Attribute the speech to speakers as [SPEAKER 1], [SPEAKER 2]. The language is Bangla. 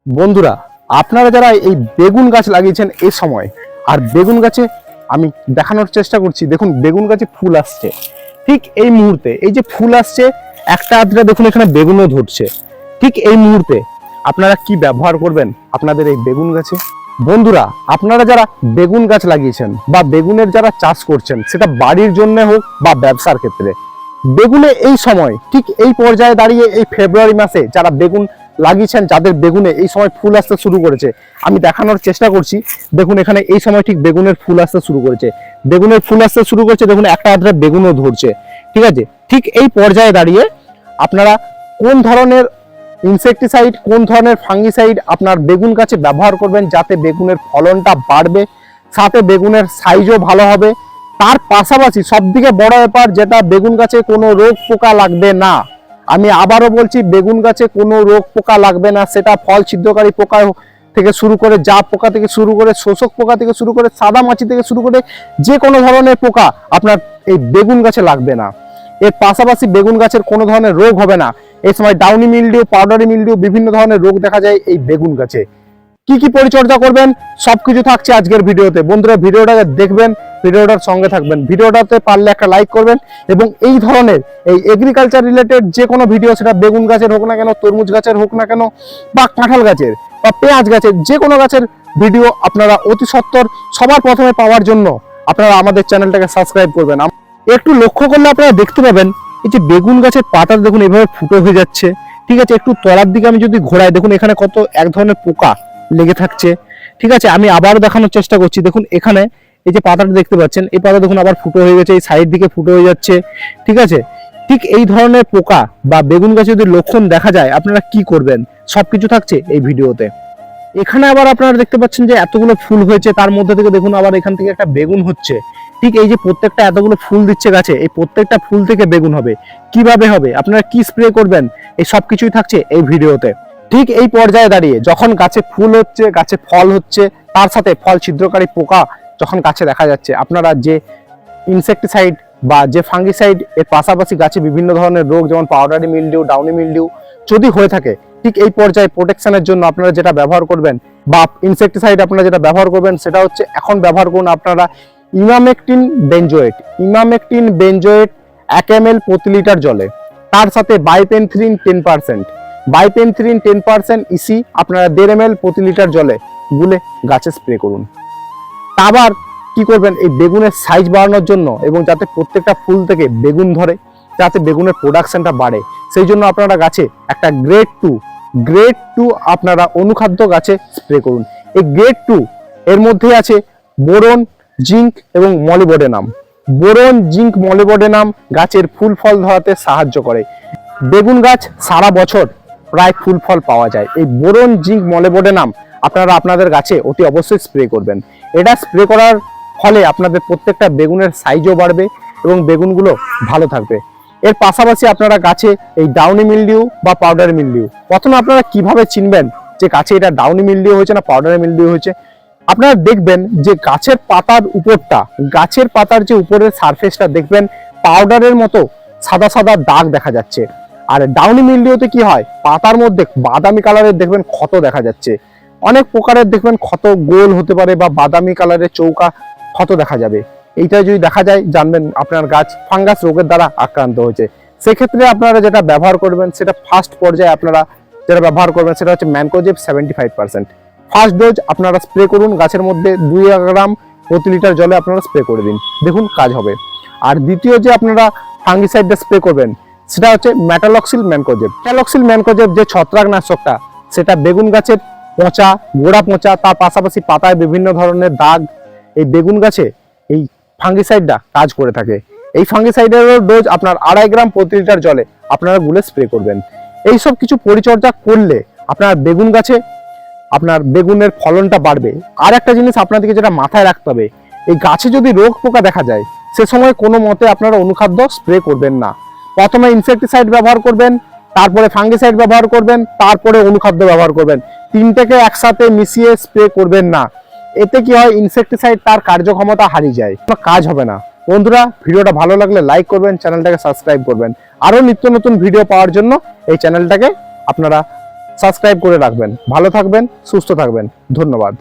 [SPEAKER 1] বন্ধুরা, আপনারা যারা এই বেগুন গাছ লাগিয়েছেন এই সময়, আর বেগুন গাছে আমি দেখানোর চেষ্টা করছি, দেখুন বেগুন গাছে ফুল আসছে ঠিক এই মুহূর্তে। এই যে ফুল আসছে একটা আধটা, দেখুন এখানে বেগুনও ধরছে ঠিক এই মুহূর্তে। আপনারা কি ব্যবহার করবেন আপনাদের এই বেগুন গাছে? বন্ধুরা, আপনারা যারা বেগুন গাছ লাগিয়েছেন বা বেগুনের যারা চাষ করছেন, সেটা বাড়ির জন্য হোক বা ব্যবসার ক্ষেত্রে, বেগুনে এই সময় ঠিক এই পর্যায়ে দাঁড়িয়ে এই ফেব্রুয়ারি মাসে যারা বেগুন লাগিয়েছেন, যাদের বেগুনে এই সময় ফুল আসতে শুরু করেছে, আমি দেখানোর চেষ্টা করছি। দেখুন এখানে এই সময় ঠিক বেগুনের ফুল আসতে শুরু করেছে, বেগুনের ফুল আসতে শুরু করেছে, দেখুন একটা আধটা বেগুনও ধরছে। ঠিক আছে, ঠিক এই পর্যায়ে দাঁড়িয়ে আপনারা কোন ধরনের ইনসেকটিসাইড, কোন ধরনের ফাঙ্গিসাইড আপনার বেগুন গাছে ব্যবহার করবেন, যাতে বেগুনের ফলনটা বাড়বে, সাথে বেগুনের সাইজও ভালো হবে। তার পাশাপাশি সবথেকে বড় ব্যাপার, যেটা বেগুন গাছে কোনো রোগ পোকা লাগবে না। আমি আবারও বলছি, বেগুন গাছে কোনো রোগ পোকা লাগবে না। সেটা ফল ছিদ্রকারী পোকা থেকে শুরু করে, যা পোকা থেকে শুরু করে, শোষক পোকা থেকে শুরু করে, সাদা মাছি থেকে শুরু করে, যে কোনো ধরনের পোকা আপনার এই বেগুন গাছে লাগবে না। এর পাশাপাশি বেগুন গাছের কোনো ধরনের রোগ হবে না। এই সময় ডাউনি মিলডিউ, পাউডারি মিলডিউ, বিভিন্ন ধরনের রোগ দেখা যায় এই বেগুন গাছে। কি কি পরিচর্যা করবেন সবকিছু থাকছে আজকের ভিডিওতে। বন্ধুরা, ভিডিওটাকে দেখবেন, ভিডিওটার সঙ্গে থাকবেন, ভিডিওটাতে পারলে একটা লাইক করবেন, এবং এই ধরনের এই এগ্রিকালচার রিলেটেড যে কোনো ভিডিও, সেটা বেগুন গাছের হোক না কেন, তরমুজ গাছের হোক না কেন, বা কাঁঠাল গাছের বা পেঁয়াজ গাছের, যে কোনো গাছের ভিডিও আপনারা অতি সত্বর সবার প্রথমে পাওয়ার জন্য আপনারা আমাদের চ্যানেলটাকে সাবস্ক্রাইব করবেন। একটু লক্ষ্য করলে আপনারা দেখতে পাবেন, এই যে বেগুন গাছের পাতা দেখুন এভাবে ফুটো হয়ে যাচ্ছে। ঠিক আছে, একটু তলার দিকে আমি যদি ঘোরাই, দেখুন এখানে কত এক ধরনের পোকা লেগে থাকছে। ঠিক আছে, আমি আবার দেখানোর চেষ্টা করছি। দেখুন এখানে এই যে পাতাটা দেখতে পাচ্ছেন, এই পাতা দেখুন আবার ফুটো হয়ে গেছে, এই সাইড দিকে ফুটো হয়ে যাচ্ছে। ঠিক আছে, ঠিক এই ধরনের পোকা বা বেগুন গাছে যদি লক্ষণ দেখা যায়, আপনারা কি করবেন সবকিছু থাকছে এই ভিডিওতে। এখানে আবার আপনারা দেখতে পাচ্ছেন যে এতগুলো ফুল হয়েছে, তার মধ্যে থেকে দেখুন আবার এখান থেকে একটা বেগুন হচ্ছে। ঠিক এই যে প্রত্যেকটা এতগুলো ফুল দিচ্ছে গাছে, এই প্রত্যেকটা ফুল থেকে বেগুন হবে। কিভাবে হবে, আপনারা কি স্প্রে করবেন, এই সব কিছুই থাকছে এই ভিডিওতে। ঠিক এই পর্যায়ে দাঁড়িয়ে যখন গাছে ফুল হচ্ছে, গাছে ফল হচ্ছে, তার সাথে ফল ছিদ্রকারী পোকা যখন গাছে দেখা যাচ্ছে, আপনারা যে ইনসেকটিসাইড বা যে ফাঙ্গিসাইড, এর পাশাপাশি গাছে বিভিন্ন ধরনের রোগ যেমন পাউডারি মিলডিউ, ডাউনি মিলডিউ যদি হয়ে থাকে, ঠিক এই পর্যায়ে প্রোটেকশনের জন্য আপনারা যেটা ব্যবহার করবেন বা ইনসেকটিসাইড আপনারা যেটা ব্যবহার করবেন, সেটা হচ্ছে এখন ব্যবহার করুন আপনারা emamectin benzoate. Emamectin benzoate 1 ml প্রতি লিটার জলে, তার সাথে বাইপেনথ্রিন 10%, বাইপেনথ্রিন 10% ইসি আপনারা 1.5 ml প্রতি লিটার জলে গুলে গাছে স্প্রে করুন। আবার কি করবেন, এই বেগুনের সাইজ বাড়ানোর জন্য এবং যাতে প্রত্যেকটা ফুল থেকে বেগুন ধরে, যাতে বেগুনের প্রোডাকশনটা বাড়ে, সেই জন্য আপনারা গাছে একটা গ্রেড টু আপনারা অনুখাদ্য গাছে স্প্রে করুন। এই গ্রেড 2 এর মধ্যে আছে বোরন, জিঙ্ক এবং মলিবডেনাম। বোরন, জিঙ্ক, মলিবডেনাম গাছের ফুল ফল ধরাতে সাহায্য করে। বেগুন গাছ সারা বছর প্রায় ফুল ফল পাওয়া যায়। এই বোরন, জিঙ্ক, মলিবডেনাম আপনারা আপনাদের গাছে অতি অবশ্যই স্প্রে করবেন। এটা স্প্রে করার ফলে আপনাদের প্রত্যেকটা বেগুনের সাইজও বাড়বে এবং বেগুনগুলো ভালো থাকবে। এর পাশাপাশি আপনারা গাছে এই ডাউনি মিলডিউ বা পাউডারি মিলডিউ, প্রথমে আপনারা কিভাবে চিনবেন যে গাছে এটা ডাউনি মিলডিউ হয়েছে না পাউডারি মিলডিউ হয়েছে? আপনারা দেখবেন যে গাছের পাতার উপরটা, গাছের পাতার যে উপরের সারফেসটা দেখবেন পাউডারের মতো সাদা সাদা দাগ দেখা যাচ্ছে। আর ডাউনি মিলডিউতে কি হয়, পাতার মধ্যে বাদামি কালারের দেখবেন ক্ষত দেখা যাচ্ছে। অনেক প্রকারের দেখবেন ক্ষত গোল হতে পারে বা বাদামি কালারের চৌকা ক্ষত দেখা যাবে। এইটা যদি দেখা যায়, জানবেন আপনার গাছ ফাঙ্গাস রোগের দ্বারা আক্রান্ত হয়েছে। সেক্ষেত্রে আপনারা যেটা ব্যবহার করবেন, সেটা ফার্স্ট পর্যায়ে আপনারা যেটা ব্যবহার করবেন, সেটা হচ্ছে ম্যানকোজেব 75%। ফার্স্ট ডোজ আপনারা স্প্রে করুন গাছের মধ্যে 2 গ্রাম প্রতি লিটার জলে আপনারা স্প্রে করে দিন, দেখুন কাজ হবে। আর দ্বিতীয় যে আপনারা ফাঙ্গিসাইডটা স্প্রে করবেন, সেটা হচ্ছে ম্যাটালক্সিল ম্যানকোজেব। ম্যাটালক্সিল ম্যানকোজেব যে ছত্রাকনাশকটা, সেটা বেগুন গাছের পচা, গোড়া পচা, তার পাশাপাশি পাতায় বিভিন্ন ধরনের দাগ, এই বেগুন গাছে এই ফাঙ্গিসাইডটা কাজ করে থাকে। এই ফাঙ্গিসাইডেরও ডোজ আপনার 2.5 গ্রাম প্রতি লিটার জলে আপনারা গুলে স্প্রে করবেন। এই সব কিছু পরিচর্যা করলে আপনার বেগুন গাছে আপনার বেগুনের ফলনটা বাড়বে। আর একটা জিনিস আপনাদেরকে যেটা মাথায় রাখতে হবে, এই গাছে যদি রোগ পোকা দেখা যায়, সে সময় কোনো মতে আপনারা অনুখাদ্য স্প্রে করবেন না। প্রথমে ইনসেকটিসাইড ব্যবহার করবেন, তারপরে ফাঙ্গিসাইড ব্যবহার করবেন, তারপরে অনুখাদ্য ব্যবহার করবেন। তিনটাকে একসাথে মিশিয়ে স্প্রে করবেন না। এতে কি হয়, ইনসেকটিসাইড তার কার্যক্ষমতা হারিয়ে যায়, কাজ হবে না। বন্ধুরা, ভিডিওটা ভালো লাগলে লাইক করবেন, চ্যানেলটাকে সাবস্ক্রাইব করবেন। আরো নিত্য নতুন ভিডিও পাওয়ার জন্য এই চ্যানেলটাকে আপনারা সাবস্ক্রাইব করে রাখবেন। ভালো থাকবেন, সুস্থ থাকবেন। ধন্যবাদ।